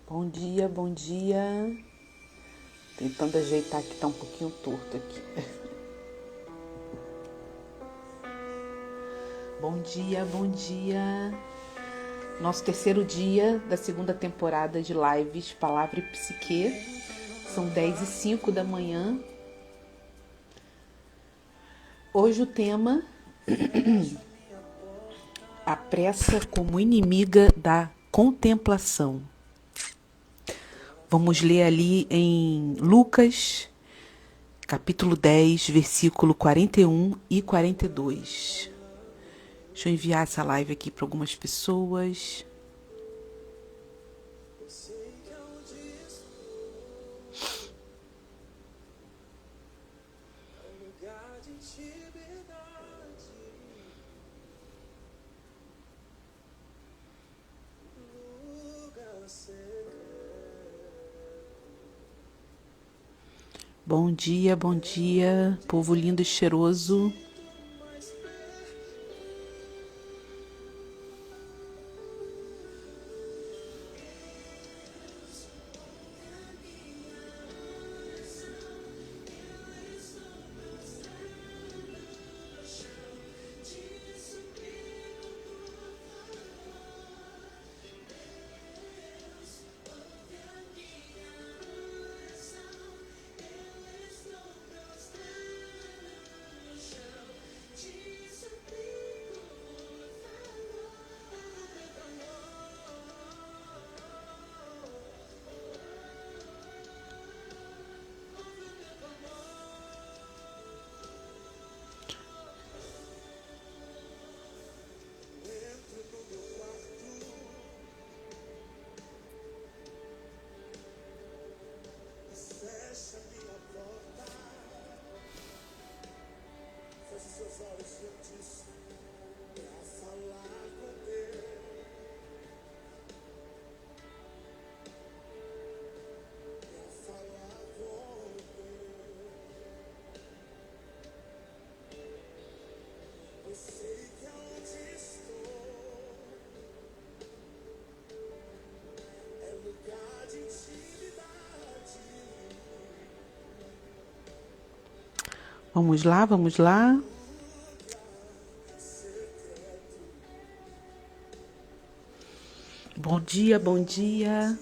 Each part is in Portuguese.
Bom dia, bom dia. Tentando ajeitar que tá um pouquinho torto aqui. Bom dia, bom dia. Nosso terceiro dia da segunda temporada de lives Palavra e Psique. São 10h05 da manhã. Hoje o tema: a pressa como inimiga da contemplação. Vamos ler ali em Lucas, capítulo 10, versículo 41 e 42. Deixa eu enviar essa live aqui para algumas pessoas. Bom dia, povo lindo e cheiroso. Vamos lá, vamos lá. Bom dia, bom dia.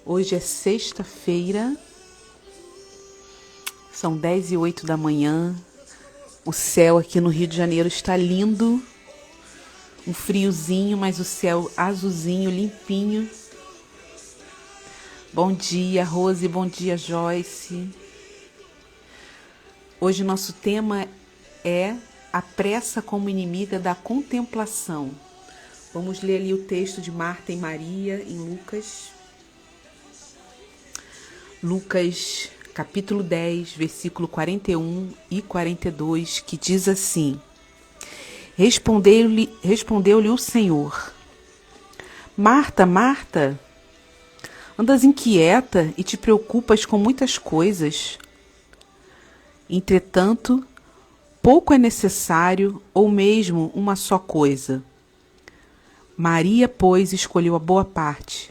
Hoje é sexta-feira. São 10h08 da manhã. O céu aqui no Rio de Janeiro está lindo. Um friozinho, mas o céu azulzinho, limpinho. Bom dia, Rose. Bom dia, Joyce. Hoje nosso tema é a pressa como inimiga da contemplação. Vamos ler ali o texto de Marta e Maria em Lucas. Lucas, capítulo 10, versículo 41 e 42, que diz assim: Respondeu-lhe o Senhor: Marta, Marta, andas inquieta e te preocupas com muitas coisas. Entretanto, pouco é necessário, ou mesmo uma só coisa. Maria, pois, escolheu a boa parte,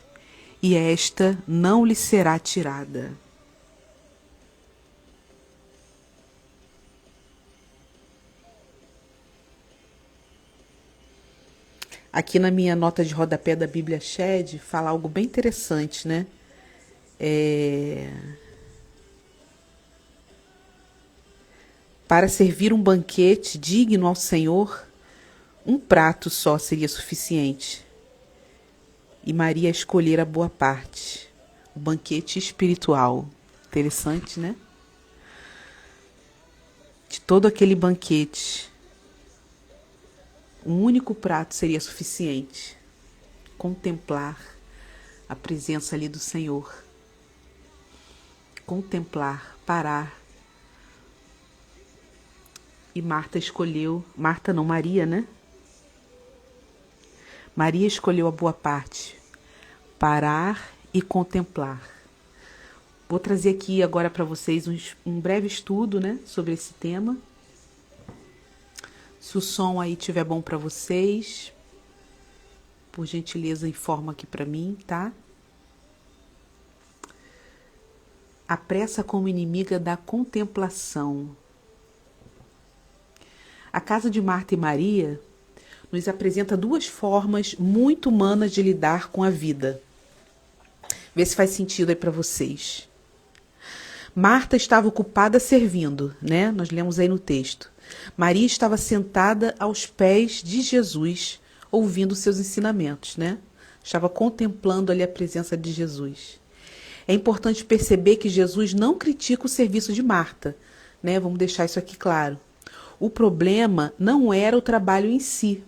e esta não lhe será tirada. Aqui na minha nota de rodapé da Bíblia Shed, fala algo bem interessante, né? Para servir um banquete digno ao Senhor, um prato só seria suficiente. E Maria escolher a boa parte, o banquete espiritual. Interessante, né? De todo aquele banquete, um único prato seria suficiente. Contemplar a presença ali do Senhor. Contemplar, parar. E Marta escolheu, Marta não, Maria, né? Maria escolheu a boa parte, parar e contemplar. Vou trazer aqui agora para vocês um breve estudo, né, sobre esse tema. Se o som aí estiver bom para vocês, por gentileza informa aqui para mim, tá? A pressa como inimiga da contemplação. A casa de Marta e Maria nos apresenta duas formas muito humanas de lidar com a vida. Vê se faz sentido aí para vocês. Marta estava ocupada servindo, né? Nós lemos aí no texto. Maria estava sentada aos pés de Jesus, ouvindo seus ensinamentos, né? Estava contemplando ali a presença de Jesus. É importante perceber que Jesus não critica o serviço de Marta, né? Vamos deixar isso aqui claro. O problema não era o trabalho em si,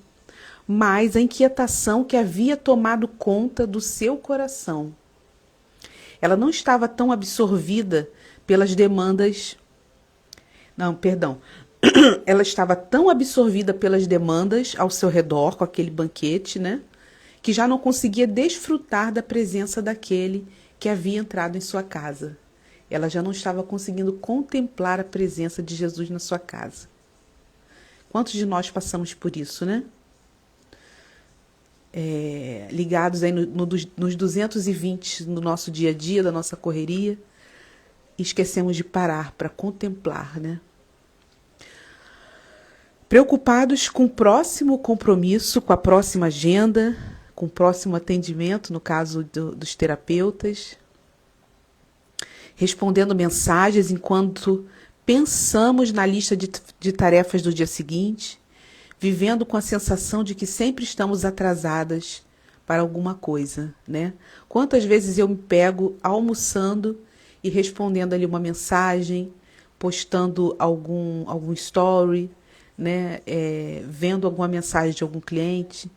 mas a inquietação que havia tomado conta do seu coração. Ela não estava tão absorvida pelas demandas. Não, perdão. Ela estava tão absorvida pelas demandas ao seu redor, com aquele banquete, né? Que já não conseguia desfrutar da presença daquele que havia entrado em sua casa. Ela já não estava conseguindo contemplar a presença de Jesus na sua casa. Quantos de nós passamos por isso, né? Ligados aí nos 220 no nosso dia a dia, da nossa correria, e esquecemos de parar para contemplar, né? Preocupados com o próximo compromisso, com a próxima agenda, com o próximo atendimento, no caso dos terapeutas, respondendo mensagens enquanto pensamos na lista de tarefas do dia seguinte, vivendo com a sensação de que sempre estamos atrasadas para alguma coisa, né? Quantas vezes eu me pego almoçando e respondendo ali uma mensagem, postando algum story, né? Vendo alguma mensagem de algum cliente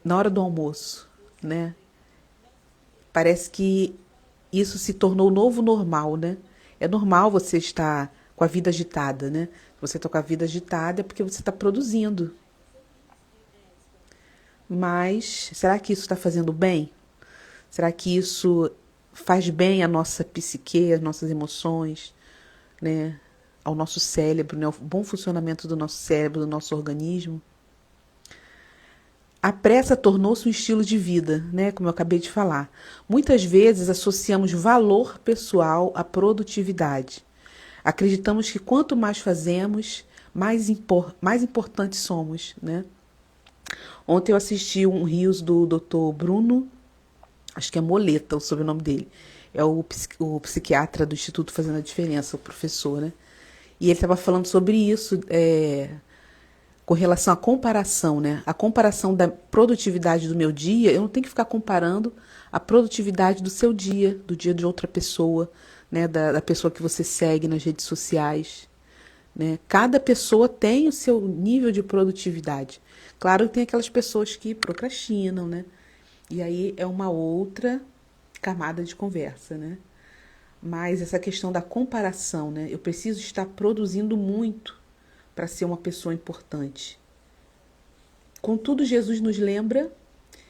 na hora do almoço, né? Parece que isso se tornou o novo normal, né? É normal você estar com a vida agitada, né? Se você está com a vida agitada é porque você está produzindo. Mas será que isso está fazendo bem? Será que isso faz bem à nossa psique, às nossas emoções, né? Ao nosso cérebro, né? Ao bom funcionamento do nosso cérebro, do nosso organismo? A pressa tornou-se um estilo de vida, né? Como eu acabei de falar. Muitas vezes associamos valor pessoal à produtividade. Acreditamos que quanto mais fazemos, mais importantes somos, né? Ontem eu assisti um Reels do Dr. Bruno, acho que é Moleta o sobrenome dele. É o psiquiatra do Instituto Fazendo a Diferença, o professor, né? E ele estava falando sobre isso, com relação à comparação, né? A comparação da produtividade do meu dia, eu não tenho que ficar comparando a produtividade do seu dia, do dia de outra pessoa, né? Da pessoa que você segue nas redes sociais, né? Cada pessoa tem o seu nível de produtividade. Claro que tem aquelas pessoas que procrastinam, né? E aí é uma outra camada de conversa, né? Mas essa questão da comparação, né? Eu preciso estar produzindo muito para ser uma pessoa importante. Contudo, Jesus nos lembra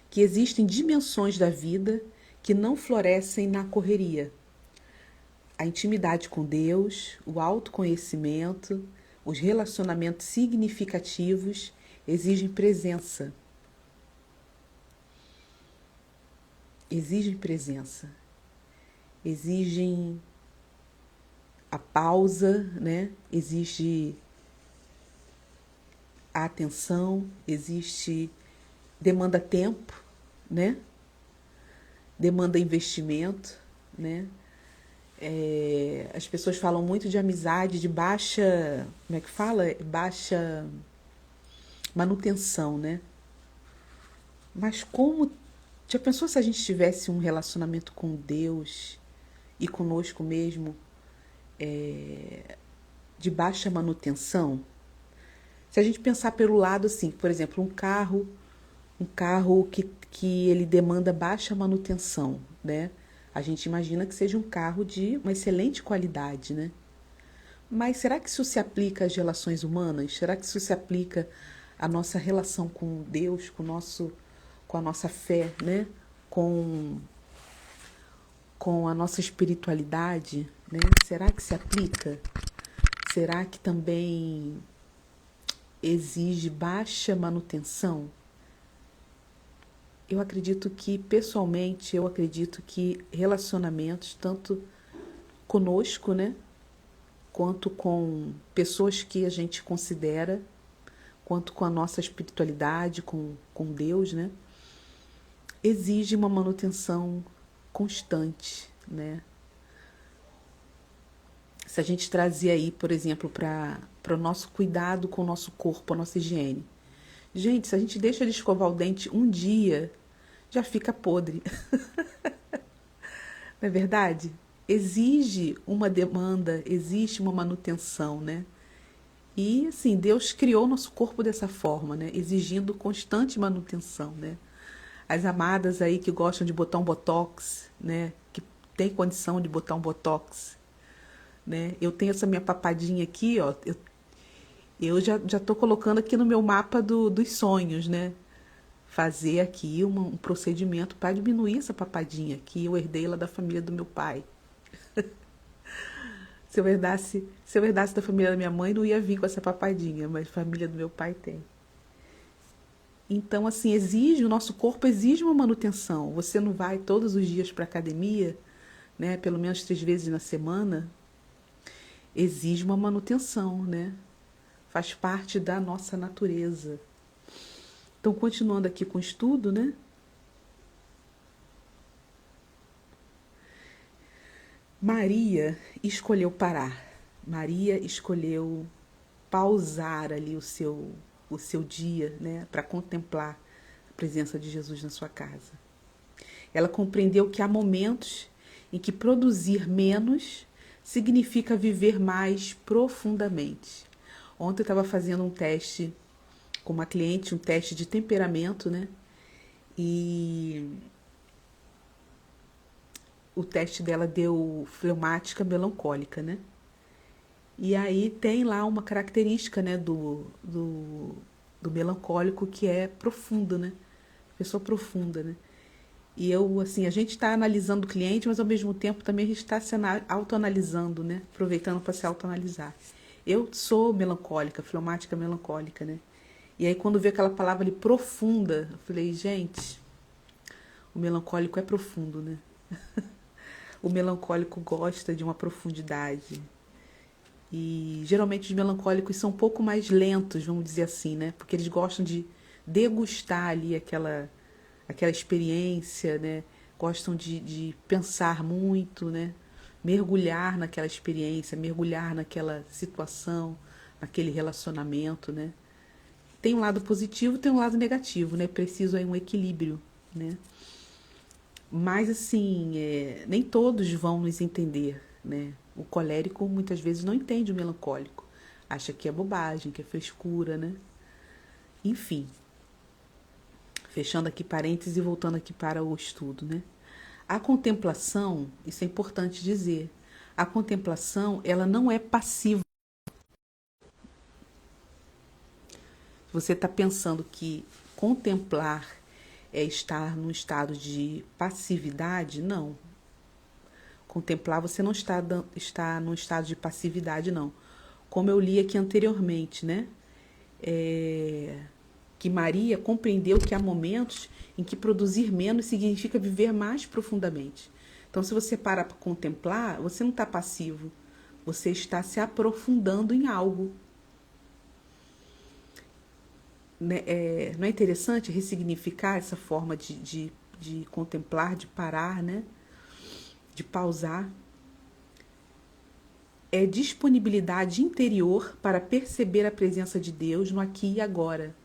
que existem dimensões da vida que não florescem na correria. A intimidade com Deus, o autoconhecimento, os relacionamentos significativos exigem presença. Exigem presença. Exigem a pausa, né? Exige a atenção, demanda tempo, né? Demanda investimento, né? As pessoas falam muito de amizade de baixa, como é que fala? Baixa manutenção, né? Mas já pensou se a gente tivesse um relacionamento com Deus e conosco mesmo de baixa manutenção? Se a gente pensar pelo lado assim, por exemplo, um carro que ele demanda baixa manutenção, né? A gente imagina que seja um carro de uma excelente qualidade, né? Mas será que isso se aplica às relações humanas? Será que isso se aplica à nossa relação com Deus, com a nossa fé, né? Com a nossa espiritualidade, né? Será que se aplica? Será que também exige baixa manutenção? Pessoalmente, eu acredito que relacionamentos, tanto conosco, né? Quanto com pessoas que a gente considera, quanto com a nossa espiritualidade, com Deus, né? Exige uma manutenção constante, né? Se a gente trazer aí, por exemplo, para o nosso cuidado com o nosso corpo, a nossa higiene. Gente, se a gente deixa de escovar o dente um dia, já fica podre. Não é verdade? Exige uma demanda, existe uma manutenção, né? E, assim, Deus criou o nosso corpo dessa forma, né? Exigindo constante manutenção, né? As amadas aí que gostam de botar um botox, né? Que tem condição de botar um botox, né? Eu tenho essa minha papadinha aqui, ó. Eu já tô colocando aqui no meu mapa dos sonhos, né? Fazer aqui um procedimento para diminuir essa papadinha que eu herdei lá da família do meu pai. Se eu herdasse da família da minha mãe, não ia vir com essa papadinha, mas a família do meu pai tem. Então, assim, o nosso corpo exige uma manutenção. Você não vai todos os dias para academia, né? Pelo menos 3 vezes na semana. Exige uma manutenção, né? Faz parte da nossa natureza. Então, continuando aqui com o estudo, né? Maria escolheu parar. Maria escolheu pausar ali o seu dia, né, para contemplar a presença de Jesus na sua casa. Ela compreendeu que há momentos em que produzir menos significa viver mais profundamente. Ontem eu estava fazendo um teste com uma cliente, um teste de temperamento, né? E o teste dela deu fleumática melancólica, né? E aí tem lá uma característica, né, do melancólico que é profunda, né? Pessoa profunda, né? E eu, assim, a gente está analisando o cliente, mas ao mesmo tempo também a gente está se autoanalisando, né? Aproveitando para se autoanalisar. Eu sou melancólica, fleumática melancólica, né? E aí quando vi aquela palavra ali, profunda, eu falei, gente, o melancólico é profundo, né? O melancólico gosta de uma profundidade. E geralmente os melancólicos são um pouco mais lentos, vamos dizer assim, né? Porque eles gostam de degustar ali aquela experiência, né? Gostam de pensar muito, né? Mergulhar naquela experiência, mergulhar naquela situação, naquele relacionamento, né? Tem um lado positivo, tem um lado negativo, né? Preciso aí um equilíbrio, né? Mas assim, nem todos vão nos entender, né? O colérico muitas vezes não entende o melancólico, acha que é bobagem, que é frescura, né? Enfim, fechando aqui parênteses e voltando aqui para o estudo, né? A contemplação, isso é importante dizer, a contemplação, ela não é passiva. Você está pensando que contemplar é estar num estado de passividade? Não. Contemplar, você não está num estado de passividade, não. Como eu li aqui anteriormente, né? Que Maria compreendeu que há momentos em que produzir menos significa viver mais profundamente. Então, se você para para contemplar, você não está passivo, você está se aprofundando em algo. Né? Não é interessante ressignificar essa forma de contemplar, de parar, né? De pausar? É disponibilidade interior para perceber a presença de Deus no aqui e agora.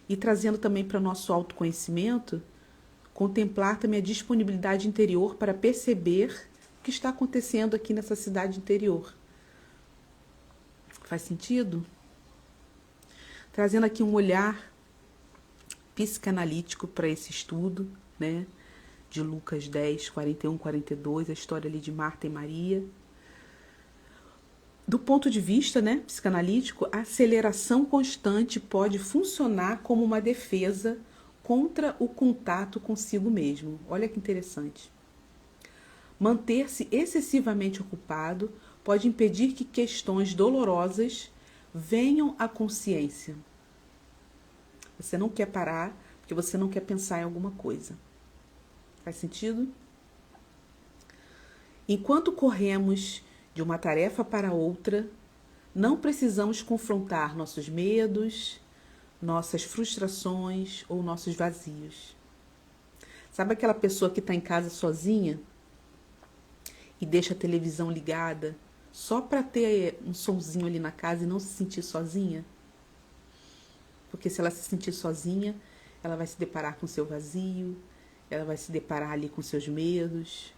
E trazendo também para o nosso autoconhecimento, contemplar também a disponibilidade interior para perceber o que está acontecendo aqui nessa cidade interior. Faz sentido? Trazendo aqui um olhar psicanalítico para esse estudo, né? De Lucas 10, 41, 42, a história ali de Marta e Maria. Do ponto de vista, né, psicanalítico, a aceleração constante pode funcionar como uma defesa contra o contato consigo mesmo. Olha que interessante. Manter-se excessivamente ocupado pode impedir que questões dolorosas venham à consciência. Você não quer parar porque você não quer pensar em alguma coisa. Faz sentido? Enquanto corremos de uma tarefa para outra, não precisamos confrontar nossos medos, nossas frustrações ou nossos vazios. Sabe aquela pessoa que está em casa sozinha e deixa a televisão ligada só para ter um sonzinho ali na casa e não se sentir sozinha? Porque se ela se sentir sozinha, ela vai se deparar com seu vazio, ela vai se deparar ali com seus medos.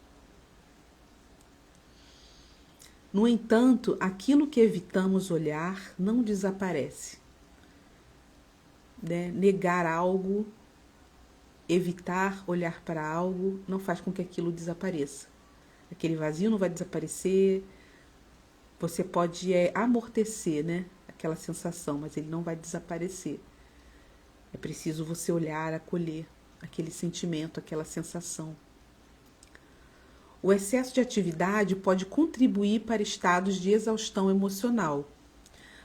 No entanto, aquilo que evitamos olhar não desaparece. Né? Negar algo, evitar olhar para algo, não faz com que aquilo desapareça. Aquele vazio não vai desaparecer. Você pode amortecer, né, aquela sensação, mas ele não vai desaparecer. É preciso você olhar, acolher aquele sentimento, aquela sensação. O excesso de atividade pode contribuir para estados de exaustão emocional,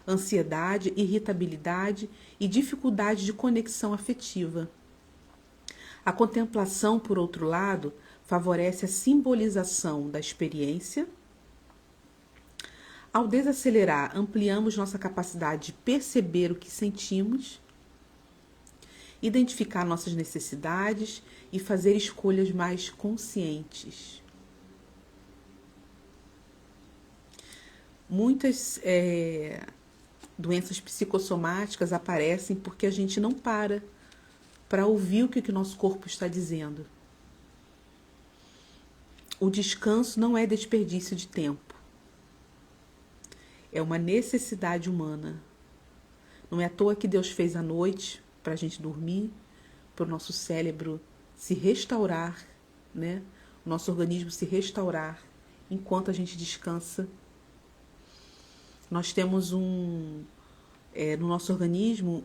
ansiedade, irritabilidade e dificuldade de conexão afetiva. A contemplação, por outro lado, favorece a simbolização da experiência. Ao desacelerar, ampliamos nossa capacidade de perceber o que sentimos, identificar nossas necessidades e fazer escolhas mais conscientes. Muitas doenças psicossomáticas aparecem porque a gente não para ouvir o que o nosso corpo está dizendo. O descanso não é desperdício de tempo. É uma necessidade humana. Não é à toa que Deus fez a noite para a gente dormir, para o nosso cérebro se restaurar, né? O nosso organismo se restaurar enquanto a gente descansa. Nós temos no nosso organismo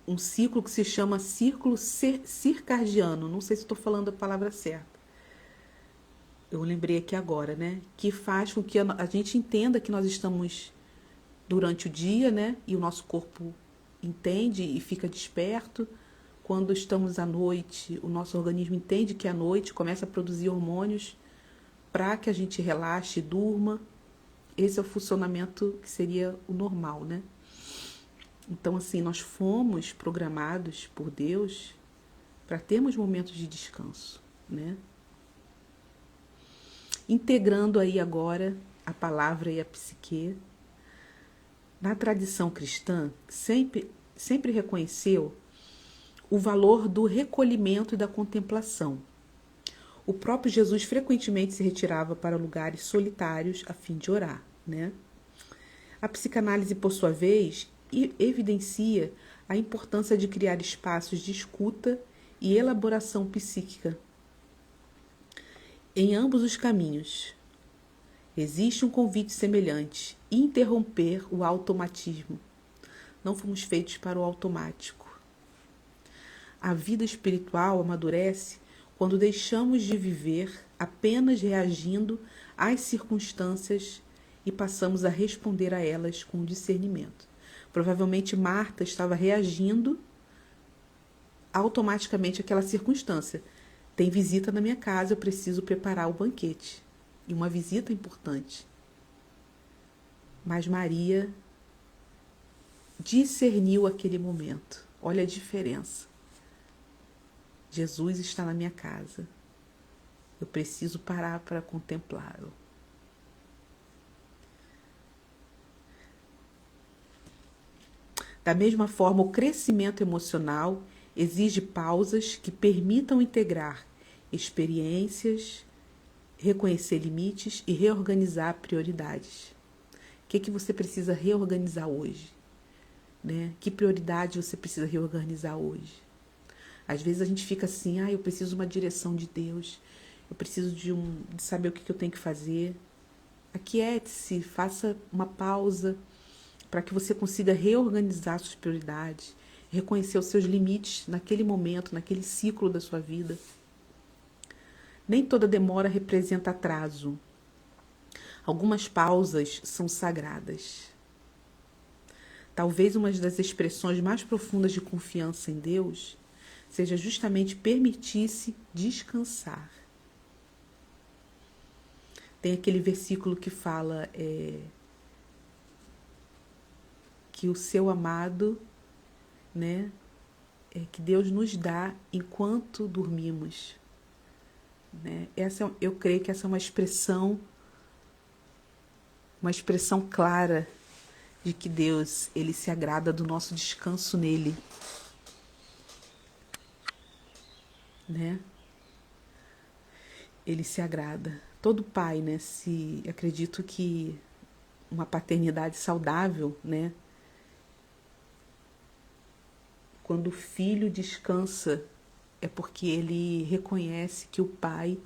um ciclo que se chama círculo circadiano. Não sei se estou falando a palavra certa. Eu lembrei aqui agora, né? Que faz com que a gente entenda que nós estamos durante o dia, né? E o nosso corpo entende e fica desperto. Quando estamos à noite, o nosso organismo entende que é à noite, começa a produzir hormônios para que a gente relaxe e durma. Esse é o funcionamento que seria o normal, né? Então, assim, nós fomos programados por Deus para termos momentos de descanso, né? Integrando aí agora a palavra e a psique. Na tradição cristã, sempre reconheceu o valor do recolhimento e da contemplação. O próprio Jesus frequentemente se retirava para lugares solitários a fim de orar, né? A psicanálise, por sua vez, evidencia a importância de criar espaços de escuta e elaboração psíquica. Em ambos os caminhos, existe um convite semelhante: interromper o automatismo. Não fomos feitos para o automático. A vida espiritual amadurece quando deixamos de viver apenas reagindo às circunstâncias e passamos a responder a elas com discernimento. Provavelmente Marta estava reagindo automaticamente àquela circunstância. Tem visita na minha casa, eu preciso preparar o banquete. E uma visita importante. Mas Maria discerniu aquele momento. Olha a diferença. Jesus está na minha casa. Eu preciso parar para contemplá-lo. Da mesma forma, o crescimento emocional exige pausas que permitam integrar experiências, reconhecer limites e reorganizar prioridades. O que você precisa reorganizar hoje? Né? Que prioridade você precisa reorganizar hoje? Às vezes a gente fica assim, eu preciso de uma direção de Deus, eu preciso de saber o que eu tenho que fazer. Aquiete-se, faça uma pausa para que você consiga reorganizar suas prioridades, reconhecer os seus limites naquele momento, naquele ciclo da sua vida. Nem toda demora representa atraso. Algumas pausas são sagradas. Talvez uma das expressões mais profundas de confiança em Deus seja justamente permitir-se descansar. Tem aquele versículo que fala que o seu amado, né, que Deus nos dá enquanto dormimos. Né? Eu creio que essa é uma expressão clara de que Deus, ele se agrada do nosso descanso nele, né? Ele se agrada. Todo pai, né? Acredito que uma paternidade saudável, né? Quando o filho descansa, é porque ele reconhece que o pai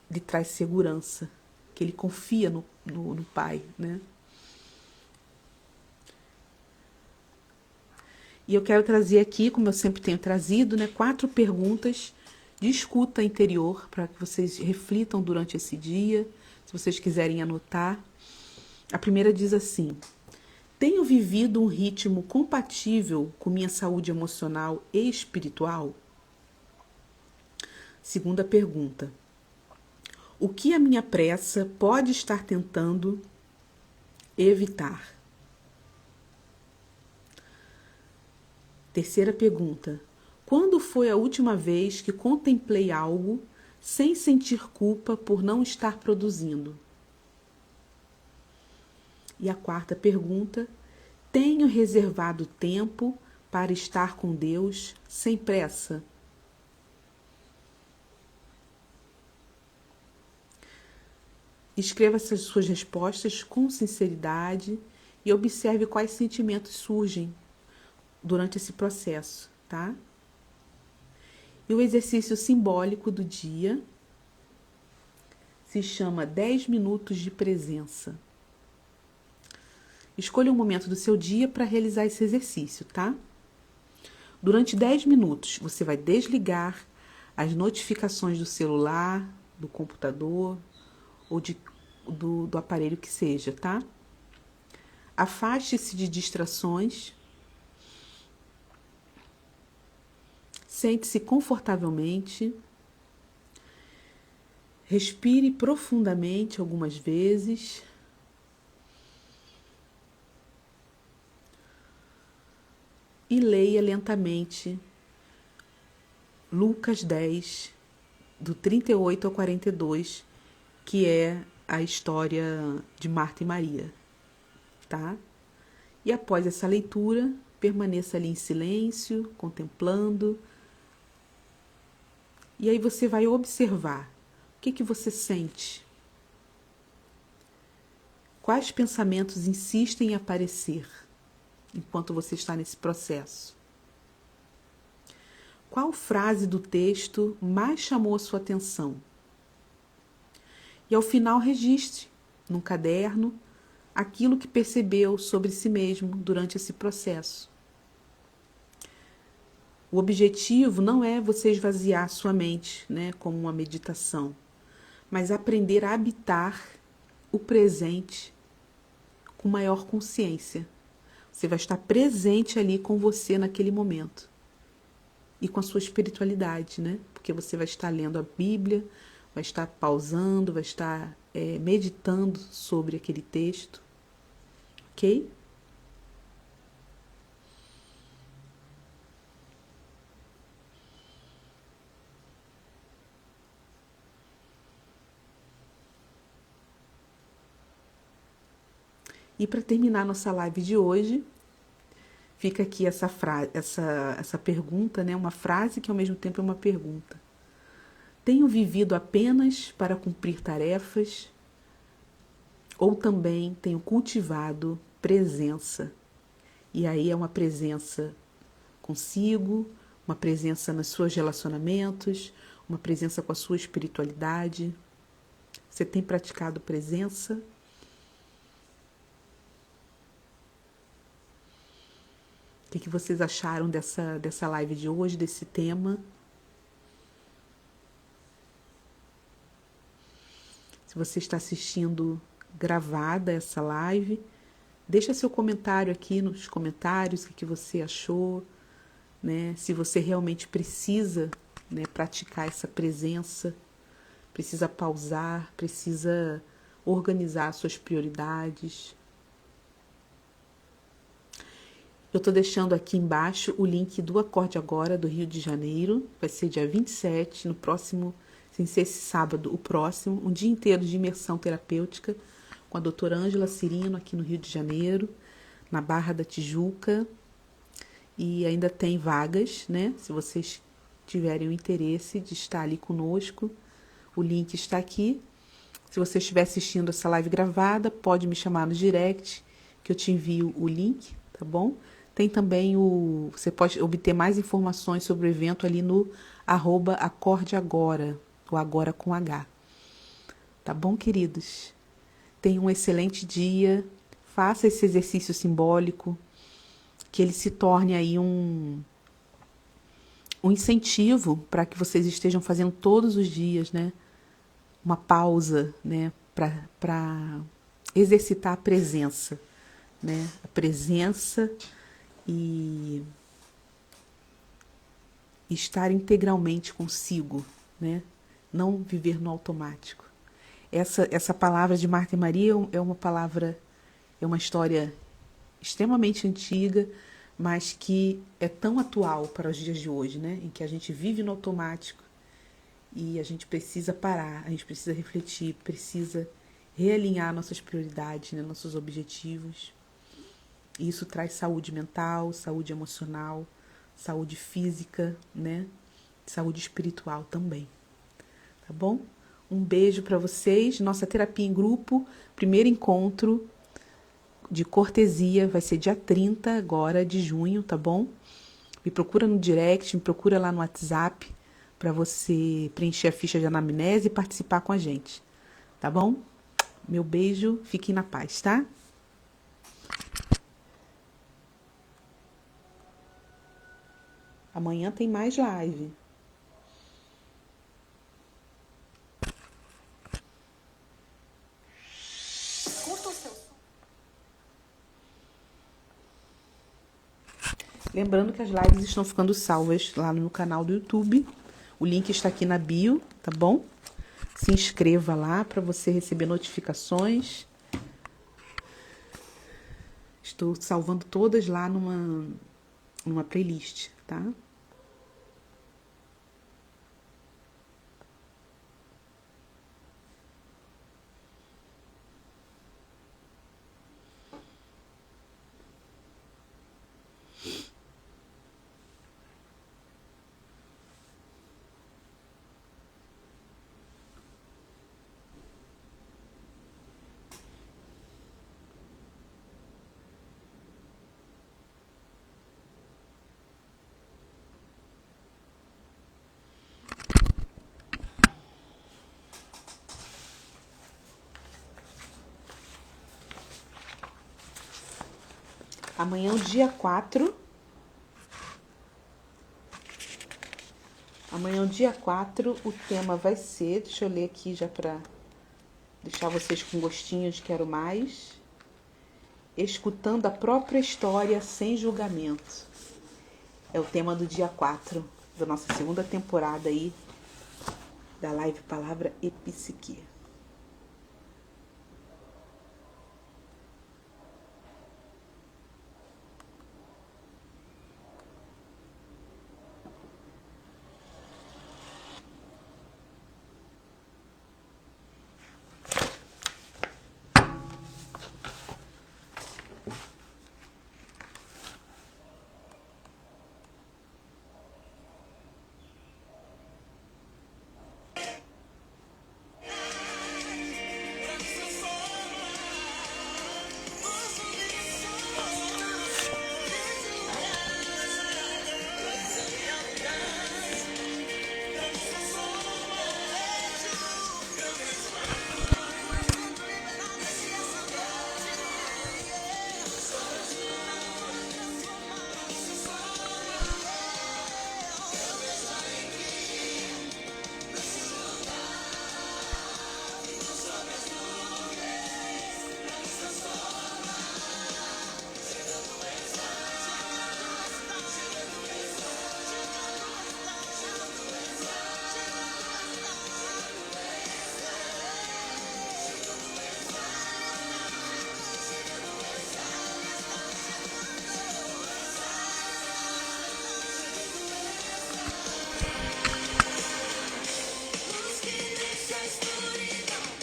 lhe traz segurança, que ele confia no pai, né? E eu quero trazer aqui, como eu sempre tenho trazido, né, 4 perguntas de escuta interior para que vocês reflitam durante esse dia, se vocês quiserem anotar. A primeira diz assim: tenho vivido um ritmo compatível com minha saúde emocional e espiritual? Segunda pergunta: o que a minha pressa pode estar tentando evitar? Terceira pergunta: quando foi a última vez que contemplei algo sem sentir culpa por não estar produzindo? E a quarta pergunta: tenho reservado tempo para estar com Deus sem pressa? Escreva essas suas respostas com sinceridade e observe quais sentimentos surgem durante esse processo, tá? E o exercício simbólico do dia se chama 10 minutos de presença. Escolha um momento do seu dia para realizar esse exercício, tá? Durante 10 minutos, você vai desligar as notificações do celular, do computador ou do aparelho que seja, tá? Afaste-se de distrações. Sente-se confortavelmente. Respire profundamente algumas vezes. E leia lentamente Lucas 10, do 38 ao 42, que é a história de Marta e Maria, tá? E após essa leitura, permaneça ali em silêncio, contemplando. E aí você vai observar o que você sente. Quais pensamentos insistem em aparecer enquanto você está nesse processo? Qual frase do texto mais chamou a sua atenção? E ao final registre num caderno aquilo que percebeu sobre si mesmo durante esse processo. O objetivo não é você esvaziar sua mente, né, como uma meditação, mas aprender a habitar o presente com maior consciência. Você vai estar presente ali com você naquele momento. E com a sua espiritualidade, né? Porque você vai estar lendo a Bíblia, vai estar pausando, vai estar meditando sobre aquele texto. Ok? E para terminar nossa live de hoje, fica aqui essa pergunta, né? Uma frase que ao mesmo tempo é uma pergunta. Tenho vivido apenas para cumprir tarefas ou também tenho cultivado presença? E aí é uma presença consigo, uma presença nos seus relacionamentos, uma presença com a sua espiritualidade. Você tem praticado presença? O que vocês acharam dessa live de hoje, desse tema? Se você está assistindo gravada essa live, deixa seu comentário aqui nos comentários, o que você achou, né? Se você realmente precisa, né, praticar essa presença, precisa pausar, precisa organizar suas prioridades. Eu tô deixando aqui embaixo o link do Acorde Agora, do Rio de Janeiro. Vai ser dia 27, no próximo, sem ser esse sábado, o próximo, um dia inteiro de imersão terapêutica com a doutora Ângela Cirino, aqui no Rio de Janeiro, na Barra da Tijuca. E ainda tem vagas, né? Se vocês tiverem o interesse de estar ali conosco, o link está aqui. Se você estiver assistindo essa live gravada, pode me chamar no direct, que eu te envio o link, tá bom? Tem também você pode obter mais informações sobre o evento ali no @acordeagora, o agora com H. Tá bom, queridos? Tenham um excelente dia, faça esse exercício simbólico, que ele se torne aí um incentivo para que vocês estejam fazendo todos os dias, né? Uma pausa, né? Para exercitar a presença, né? A presença e estar integralmente consigo, né? Não viver no automático. Essa palavra de Marta e Maria é uma palavra, é uma história extremamente antiga, mas que é tão atual para os dias de hoje, né? Em que a gente vive no automático e a gente precisa parar, a gente precisa refletir, precisa realinhar nossas prioridades, né? Nossos objetivos. E isso traz saúde mental, saúde emocional, saúde física, né? Saúde espiritual também. Tá bom? Um beijo para vocês. Nossa terapia em grupo, primeiro encontro de cortesia, vai ser dia 30 agora de junho, tá bom? Me procura no direct, me procura lá no WhatsApp para você preencher a ficha de anamnese e participar com a gente, tá bom? Meu beijo, fiquem na paz, tá? Amanhã tem mais live. Lembrando que as lives estão ficando salvas lá no canal do YouTube. O link está aqui na bio, tá bom? Se inscreva lá para você receber notificações. Estou salvando todas lá numa playlist, tá? Amanhã é o dia 4. Amanhã é o dia 4. O tema vai ser... Deixa eu ler aqui já para deixar vocês com gostinho de quero mais. Escutando a própria história sem julgamento. É o tema do dia 4 da nossa segunda temporada aí da live Palavra e Psique.